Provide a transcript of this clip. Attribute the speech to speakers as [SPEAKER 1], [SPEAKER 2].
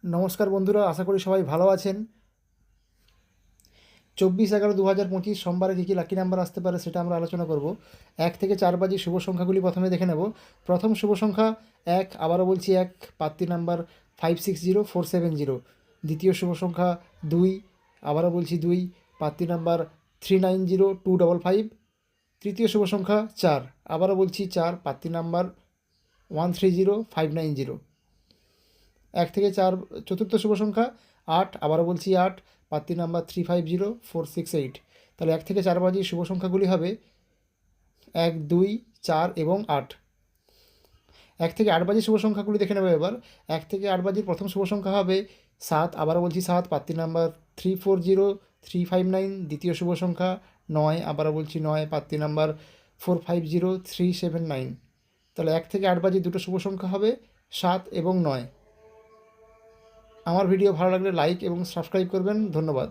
[SPEAKER 1] নমস্কার বন্ধুরা, আশা করি সবাই ভালো আছেন। 24/11/2025 সোমবারে কী কী লাকি নাম্বার আসতে পারে সেটা আমরা আলোচনা করব। 1 থেকে 4 বাজি শুভ সংখ্যাগুলি প্রথমে দেখে নেব। প্রথম শুভ সংখ্যা 1, আবারও বলছি 1, পাত্রী নাম্বার 560470। দ্বিতীয় শুভ সংখ্যা 2, আবারও বলছি 2, পাত্রী নাম্বার 390255। তৃতীয় শুভ সংখ্যা 4, আবারও বলছি 4, পাত্রী নাম্বার 130590। 1 থেকে 4। চতুর্থ শুভ সংখ্যা 8, আবারও বলছি 8, পাত্রী নাম্বার 350468। তাহলে 1 থেকে 4 বাজি শুভ সংখ্যাগুলি হবে 1, 2, 4 এবং 8। 1 থেকে 8 বাজি শুভ সংখ্যাগুলি দেখে নেব এবার। 1 থেকে 8 বাজির প্রথম শুভ সংখ্যা হবে 7, আবারও বলছি 7, পাত্রী নাম্বার 340359। দ্বিতীয় শুভ সংখ্যা 9, আবারও বলছি 9, পাত্রী নাম্বার 450379। তাহলে 1 থেকে 8 বাজির দুটো শুভ সংখ্যা হবে 7 এবং 9। আমার ভিডিও ভালো লাগলে লাইক এবং সাবস্ক্রাইব করবেন। ধন্যবাদ।